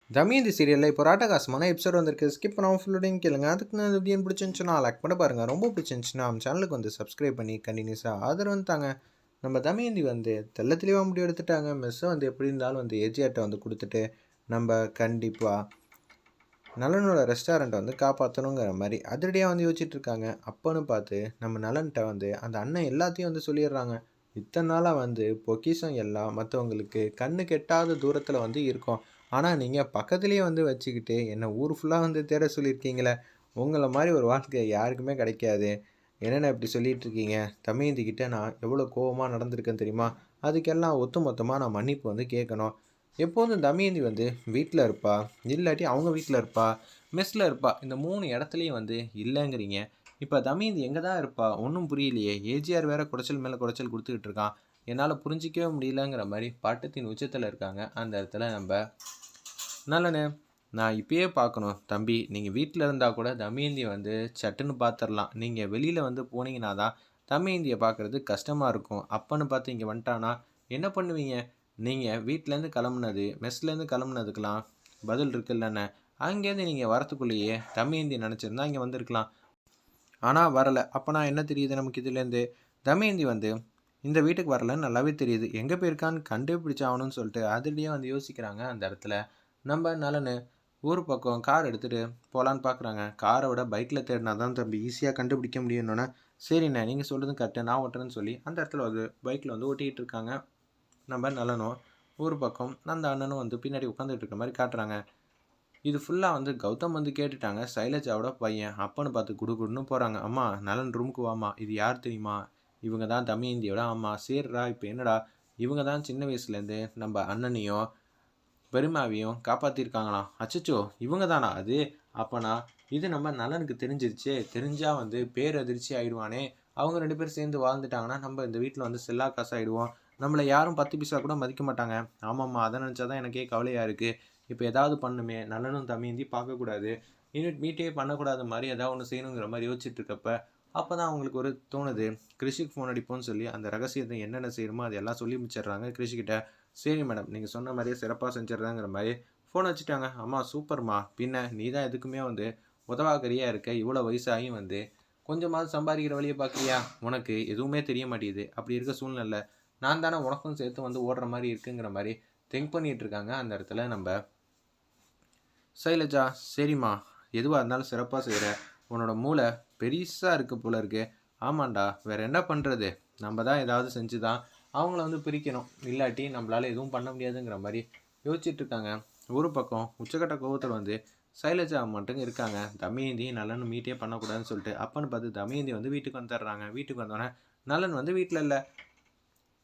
தமயந்தி சீரியலில் இப்போ ஒரு அட்டகாசமான எபிசோட் வந்திருக்கு. ஸ்கிப் பண்ணாமல் ஃபுல்லோடையும் கேளுங்க. அதுக்கு நான் எப்படின்னு பிடிச்சிருந்துச்சுன்னா லைக் பண்ண பாருங்கள். ரொம்ப பிடிச்சிருந்துச்சுன்னா நம்ம சேனலுக்கு வந்து சப்ஸ்கிரைப் பண்ணி கண்டினியூஸாக ஆதரவு வந்துட்டாங்க. நம்ம தமயந்தி வந்து தெள்ள தெளிவாக முடிவு எடுத்துட்டாங்க. மெஸ்ஸை வந்து எப்படி இருந்தாலும் வந்து ஏஜிஆர்ட்ட வந்து கொடுத்துட்டு நம்ம கண்டிப்பாக நலனோட ரெஸ்டாரண்ட்டை வந்து காப்பாற்றணுங்கிற மாதிரி அதிரடியாக வந்து யோசிச்சுட்டு இருக்காங்க. அப்போன்னு பார்த்து நம்ம நலன்கிட்ட வந்து அந்த அண்ணன் எல்லாத்தையும் வந்து சொல்லிடுறாங்க. இத்தனை நாளாக வந்து பொக்கிஷம் எல்லாம் மற்றவங்களுக்கு கண்ணு கெட்டாத தூரத்தில் வந்து இருக்கும். ஆனால் நீங்கள் பக்கத்துலேயே வந்து வச்சுக்கிட்டு என்னை ஊர் ஃபுல்லாக வந்து தேட சொல்லியிருக்கீங்களே, உங்களை மாதிரி ஒரு வாழ்க்கை யாருக்குமே கிடைக்காது. என்னென்ன இப்படி சொல்லிட்டு இருக்கீங்க? தமயந்திக்கிட்ட நான் எவ்வளோ கோபமாக நடந்திருக்கேன் தெரியுமா? அதுக்கெல்லாம் ஒட்டு மொத்தமாக நான் மன்னிப்பு வந்து கேட்கணும். எப்போதும் தமயந்தி வந்து வீட்டில் இருப்பா, இல்லாட்டி அவங்க வீட்டில் இருப்பா, மெஸ்ஸில் இருப்பா. இந்த 3 இடத்துலையும் வந்து இல்லைங்கிறீங்க. இப்போ தமயந்தி எங்கே தான் இருப்பா? ஒன்றும் புரியலையே. ஏஜிஆர் வேற குடைச்சல் மேலே குடைச்சல் கொடுத்துக்கிட்டு இருக்கான். என்னால் புரிஞ்சிக்கவே முடியலங்கிற மாதிரி பட்டத்தின் உச்சத்தில் இருக்காங்க. அந்த இடத்துல நம்ம நல்லண்ணே, நான் இப்பயே பார்க்கணும் தம்பி. நீங்கள் வீட்டில் இருந்தால் கூட தமயந்தியை வந்து சட்டுன்னு பார்த்துடலாம். நீங்கள் வெளியில் வந்து போனீங்கன்னா தான் தமயந்தியை பார்க்குறது கஷ்டமாக இருக்கும். அப்பன்னு பார்த்து இங்கே வந்துட்டானா என்ன பண்ணுவீங்க? நீங்கள் வீட்டிலேருந்து கிளம்புனது, மெஸ்லேருந்து கிளம்புனதுக்கெலாம் பதில் இருக்குல்லண்ணே. அங்கேருந்து நீங்கள் வரத்துக்குள்ளேயே தமயந்தி நினச்சிருந்தா இங்கே வந்திருக்கலாம். ஆனால் வரலை. அப்போனா என்ன தெரியுது நமக்கு இதுலேருந்து? தமயந்தி வந்து இந்த வீட்டுக்கு வரலன்னு நல்லாவே தெரியுது. எங்கே போயிருக்கான்னு கண்டுபிடிச்சாகணும்னு சொல்லிட்டு அதிரடியாக வந்து யோசிக்கிறாங்க. அந்த இடத்துல நம்ம நலனு ஊர் பக்கம் கார் எடுத்துகிட்டு போகலான்னு பார்க்குறாங்க. காரை விட பைக்கில் தேடினா தான் தம்பி ஈஸியாக கண்டுபிடிக்க முடியும்னோன்னே, சரிண்ணே நீங்கள் சொல்கிறதும் கரெக்டு, நான் ஓட்டுறேன்னு சொல்லி அந்த இடத்துல வந்து பைக்கில் வந்து ஓட்டிகிட்டு இருக்காங்க. நம்ம நலனும் ஊர் பக்கம் அந்த அண்ணனும் வந்து பின்னாடி உட்காந்துட்டு இருக்க மாதிரி காட்டுறாங்க. இது ஃபுல்லாக வந்து கௌதம் வந்து கேட்டுட்டாங்க. சைலஜாவோட பையன் அப்பன்னு பார்த்து குடுன்னு போகிறாங்க. அம்மா நலன் ரூமுக்கு வாமா, இது யார் தெரியுமா? இவங்க தான் தமயந்தியோட அம்மா. சேர்றா இப்போ என்னடா, இவங்க தான் சின்ன வயசுலேருந்து நம்ம அண்ணனையும் பெருமாவையும் காப்பாற்றிருக்காங்களாம். அச்சச்சோ இவங்க தானா அது? அப்போனா இது நம்ம நலனுக்கு தெரிஞ்சிருச்சு. தெரிஞ்சால் வந்து பேரதிர்ச்சி ஆகிடுவானே. அவங்க 2 பேரும் சேர்ந்து வாழ்ந்துட்டாங்கன்னா நம்ம இந்த வீட்டில் வந்து செல்லா காசு ஆகிடுவோம். நம்மளை யாரும் 10 பைசா கூட மதிக்க மாட்டாங்க. ஆமாம்மா, அதை நினச்சா தான் எனக்கே கவலையாக இருக்குது. இப்போ ஏதாவது பண்ணுமே, நலனும் தமயந்தி பார்க்கக்கூடாது, யூனிட் மீட்டே பண்ணக்கூடாத மாதிரி ஏதாவது ஒன்று செய்யணுங்கிற மாதிரி யோசிச்சுட்டு இருக்கப்ப அப்போ தான் அவங்களுக்கு ஒரு தோணுது. கிருஷிக்கு ஃபோன் அடிப்போம்னு சொல்லி அந்த ரகசியத்தை என்னென்ன செய்யணுமோ அதெல்லாம் சொல்லி முடிச்சிடுறாங்க கிருஷிக்கிட்ட. சரி மேடம், நீங்கள் சொன்ன மாதிரியே சிறப்பாக செஞ்சிடறாங்கிற மாதிரி ஃபோன் வச்சுட்டாங்க. அம்மா சூப்பர்மா, பின்ன நீ தான் எதுக்குமே வந்து உதவாக்கரியாக இருக்க. இவ்வளோ வயசாகியும் வந்து கொஞ்சமாவது சம்பாதிக்கிற வழியை பார்க்குறியா? உனக்கு எதுவுமே தெரிய மாட்டேங்குது. அப்படி இருக்க சூழ்நிலை நான் தானே உனக்கும் சேர்த்து வந்து ஓடுற மாதிரி இருக்குங்கிற மாதிரி திங்க் பண்ணிகிட்டு இருக்காங்க. அந்த இடத்துல நம்ம சைலஜா, சரிம்மா எதுவாக இருந்தாலும் சிறப்பாக செய்கிற, உன்னோட மூளை பெருசாக இருக்கு போல இருக்கு. ஆமாண்டா, வேறு என்ன பண்ணுறது? நம்ம தான் ஏதாவது செஞ்சு தான் அவங்கள வந்து பிரிக்கணும். இல்லாட்டி நம்மளால் எதுவும் பண்ண முடியாதுங்கிற மாதிரி யோசிச்சுட்டு இருக்காங்க. ஒரு பக்கம் உச்சக்கட்ட கோபத்தில் வந்து சைலஜா மட்டும் இருக்காங்க. தமயந்தி நலன் மீட்டே பண்ணக்கூடாதுன்னு சொல்லிட்டு அப்பன்னு பார்த்து தமயந்தி வந்து வீட்டுக்கு வந்துடுறாங்க. வீட்டுக்கு வந்தோடனே நலன் வந்து வீட்டில் இல்லை.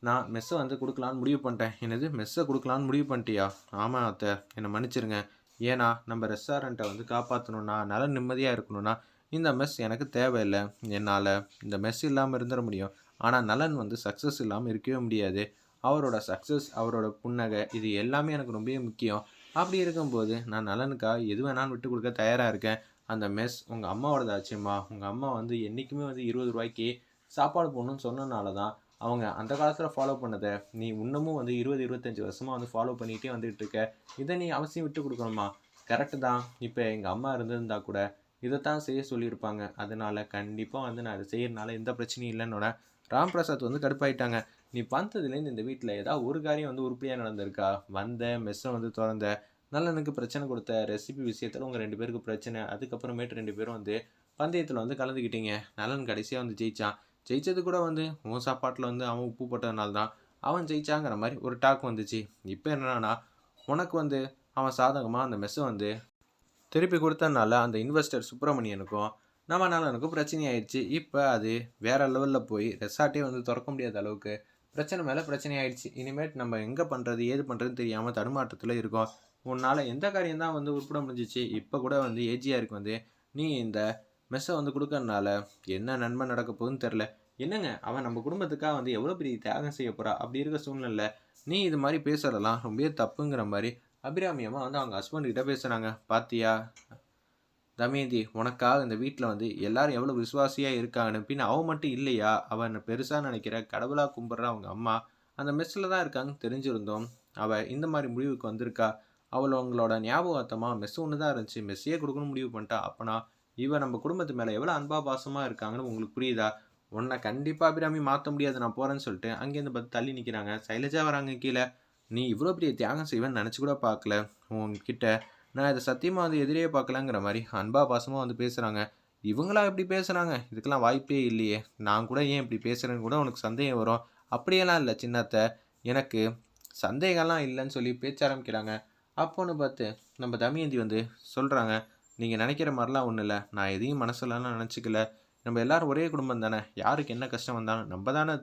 நான் மெஸ்ஸை வந்து கொடுக்கலான்னு முடிவு பண்ணிட்டேன். என்னது, மெஸ்ஸை கொடுக்கலான்னு முடிவு பண்ணிட்டியா? ஆமாம் அத்தை, என்னை மன்னிச்சிருங்க. ஏன்னா நம்ம ரெஸ்டாரண்ட்டை வந்து காப்பாற்றணுன்னா, நலன் நிம்மதியாக இருக்கணும்னா இந்த மெஸ் எனக்கு தேவையில்லை. என்னால் இந்த மெஸ் இல்லாமல் இருந்துட முடியும். ஆனால் நலன் வந்து சக்ஸஸ் இல்லாமல் இருக்கவே முடியாது. அவரோட சக்ஸஸ், அவரோட புன்னகை, இது எல்லாமே எனக்கு ரொம்பவே முக்கியம். அப்படி இருக்கும்போது நான் நலனுக்காக எது வேணாலும் விட்டு கொடுக்க தயாராக இருக்கேன். அந்த மெஸ் உங்கள் அம்மாவோடதாச்சும்மா. உங்கள் அம்மா வந்து என்றைக்குமே வந்து 20 ரூபாய்க்கு சாப்பாடு போடணும்னு சொன்னனால தான் அவங்க அந்த காலத்தில் ஃபாலோ பண்ணதை நீ இன்னமும் வந்து 20-25 வருஷமாக வந்து ஃபாலோ பண்ணிகிட்டே வந்துட்டு இருக்க. இதை நீ அவசியம் விட்டு கொடுக்கணுமா? கரெக்டு தான். இப்போ எங்கள் அம்மா இருந்திருந்தா கூட இதைத்தான் செய்ய சொல்லியிருப்பாங்க. அதனால் கண்டிப்பாக வந்து நான் அதை செய்யறதுனால எந்த பிரச்சனையும் இல்லைன்னொட ராம் பிரசாத் வந்து கடுப்பாயிட்டாங்க. நீ வந்ததுலேருந்து இந்த வீட்டில் ஏதாவது ஒரு காரியம் வந்து உருப்படியாக நடந்திருக்கா? வந்த மெஸ்ஸை வந்து திறந்த, நலனுக்கு பிரச்சனை கொடுத்த, ரெசிபி விஷயத்தில் உங்கள் 2 பேருக்கு பிரச்சனை, அதுக்கப்புறமேட்டு 2 பேரும் வந்து பந்தயத்தில் வந்து கலந்துக்கிட்டீங்க. நலன் கடைசியாக வந்து ஜெயிச்சான். ஜெயிச்சது கூட வந்து உன் சாப்பாட்டில் வந்து அவன் உப்பு போட்டதுனால தான் அவன் ஜெயிச்சாங்கிற மாதிரி ஒரு டாக் வந்துச்சு. இப்போ என்னன்னா உனக்கு வந்து அவன் சாதகமாக அந்த மெஸ்ஸை வந்து திருப்பி கொடுத்ததுனால அந்த இன்வெஸ்டர் சுப்பிரமணியனுக்கும் நம்ம நலனுக்கும் பிரச்சனை ஆயிடுச்சு. இப்போ அது வேறு லெவலில் போய் ரெசார்ட்டே வந்து திறக்க முடியாத அளவுக்கு பிரச்சனை மேலே பிரச்சனை ஆயிடுச்சு. இனிமேட் நம்ம எங்கே பண்ணுறது ஏது பண்ணுறதுன்னு தெரியாமல் தடுமாற்றத்தில் இருக்கோம். உன்னால் எந்த காரியம் தான் வந்து உருப்பிட முடிஞ்சிச்சு? இப்போ கூட வந்து ஏஜிஆருக்கு வந்து நீ இந்த மெஸ்ஸை வந்து கொடுக்கறனால என்ன நன்மை நடக்க போகுதுன்னு தெரில. என்னங்க, அவன் நம்ம குடும்பத்துக்காக வந்து எவ்வளோ பெரிய தியாகம் செய்ய போகிறா? அப்படி இருக்க சூழ்நிலை நீ இது மாதிரி பேசுகிறதெல்லாம் ரொம்பவே தப்புங்கிற மாதிரி அபிராமியமாக வந்து அவங்க ஹஸ்பண்ட்கிட்ட பேசுகிறாங்க. பாத்தியா தமயந்தி, உனக்காக இந்த வீட்டில் வந்து எல்லாரும் எவ்வளோ விசுவாசியாக இருக்காங்கன்னு. பின் அவன் மட்டும் இல்லையா? அவன் பெருசாக நினைக்கிற கடவுளாக கும்பிட்ற அவங்க அம்மா அந்த மெஸ்ஸில் தான் இருக்காங்கன்னு தெரிஞ்சிருந்தோம் அவள் இந்த மாதிரி முடிவுக்கு வந்திருக்கா. அவங்களோட ஞாபகார்த்தமா மெஸ் ஒண்ணு தான் இருந்துச்சு. மெஸ்ஸையே குடுக்கணும்னு முடிவு பண்ணிட்டா. அப்பனா இவ நம்ம குடும்பத்து மேல எவ்வளோ அன்பா, பாசமா இருக்காங்கன்னு உங்களுக்கு புரியுதா? உன்ன கண்டிப்பா அபிராமி மாத்த முடியாது. நான் போறேன்னு சொல்லிட்டு அங்கேருந்து பார்த்து தள்ளி நிக்கிறாங்க. சைலஜா வராங்க கீழ. "நீ இவ்ளோ பெரிய தியாகம் செய்வேன்னு நெனச்சு கூட பார்க்கல. உன்கிட்ட நான் இத சத்தியமா வந்து எதிரே பார்க்கலங்கிற" மாரி அன்பா, பாசமா வந்து பேசுறாங்க. இவங்களா இப்படி பேசுறாங்க? இதுக்கெல்லாம் வாய்ப்பே இல்லையே! நான் கூட ஏன் இப்படி பேசுறேன்னு கூட உனக்கு சந்தேகம் வரும். அப்படியெல்லாம் இல்ல சின்ன அத்த. எனக்கு சந்தேகம்லாம் இல்லன்னு சொல்லி பேச்ச ஆரம்பிக்கிறாங்க. அப்போன்னு பார்த்து நம்ம தமயந்தி வந்து சொல்றாங்க, "நீங்க நெனைக்கிற மாரிலாம் ஒண்ணும் இல்ல. நான் எதையும் மனசுலலாம் நெனச்சுக்கல. நம்ம எல்லாரும் ஒரே குடும்பம் தானே! யாருக்கு என்ன கஷ்டம் வந்தாலும் நம்ப தானே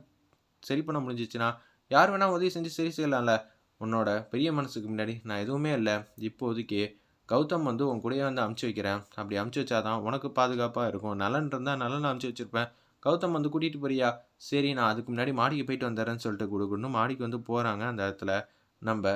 சரி பண்ண முடிஞ்சுச்சுன்னா, யார் வேணா உதவி செஞ்சு சரி செய்யலாம்ல. உன்னோட பெரிய மனசுக்கு முன்னாடி நான் எதுவுமே இல்ல. இப்போதைக்கு கௌதம் வந்து உன் கூடயே வந்து அனுப்பிச்சு வைக்கிறேன். அப்படி அனுப்பிச்சு வச்சா தான் உனக்கு பாதுகாப்பா இருக்கும். நலன் இருந்தா நலன அனுப்பிச்சு வச்சிருப்பேன். கௌதம் வந்து கூட்டிட்டு போறியா? சரி நான் அதுக்கு முன்னாடி மாடிக்கு போயிட்டு வந்துர்றேன்னு" சொல்லிட்டு குடுகுடுன்னு மாடிக்கு வந்து போறாங்க. அந்த இடத்துல நம்ப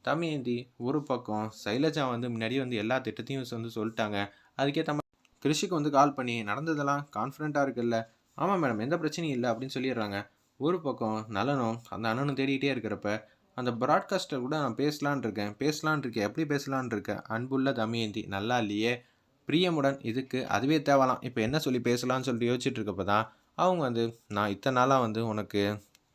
தமயந்தி ஒரு பக்கம் சைலஜா வந்து முன்னாடியே வந்து எல்லா திட்டத்தையும் வந்து சொல்ட்டாங்க. அதுக்கேத்த மாரி கிருஷிக்கு வந்து கால் பண்ணி, "நடந்ததெல்லாம் கான்ஃபிடென்ட்டா இருக்குல்ல?" "ஆமா மேடம். எந்த பிரச்சனையும் இல்ல." அப்படின்னு சொல்லிடுறாங்க. ஒரு பக்கம் நலனும், அந்த அண்ணனும் தேடிட்டே இருக்கிறப்ப, அந்த பிராட்காஸ்ட்டர் கூட நான் பேசலான்னு இருக்கேன். பேசலான்னு இருக்கேன். எப்படி பேசலான்னு இருக்க? அன்புள்ள தமயந்தி. நல்லா இல்லையே! பிரியமுடன் இதுக்கு அதுவே தேவலாம். இப்ப என்ன சொல்லி பேசலான்னு சொல்லிட்டு யோசிச்சுட்டு இருக்கப்ப தான், அவங்க வந்து, "நான் இத்தன நாளா வந்து உனக்கு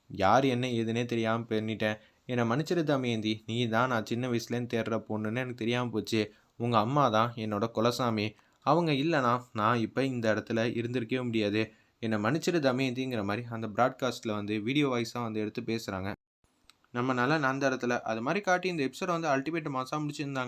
யார் என்ன ஏதுன்னே தெரியாம பண்ணிட்டேன். என்ன மன்னிச்சிடு தமயந்தி. நீ தான் நான் சின்ன வயசுலேருந்து தேடுற பொண்ணுன்னு எனக்கு தெரியாம போச்சு. உங்க அம்மா தான் என்னோட குலசாமி. அவங்க இல்லன்னா, நான் இப்ப இந்த இடத்துல இருந்திருக்கவே முடியாது. என்ன மன்னிச்சிடு தமயந்திங்கிற" மாரி அந்த பிராட்காஸ்ட்ல வந்து வீடியோ வாய்ஸா வந்து எடுத்து பேசுறாங்க. நம்ம நலன் அந்த இடத்துல. அது மாரி காட்டி இந்த எபிசோட வந்து அல்டிமேட் மாஸா முடிச்சிருந்தாங்க.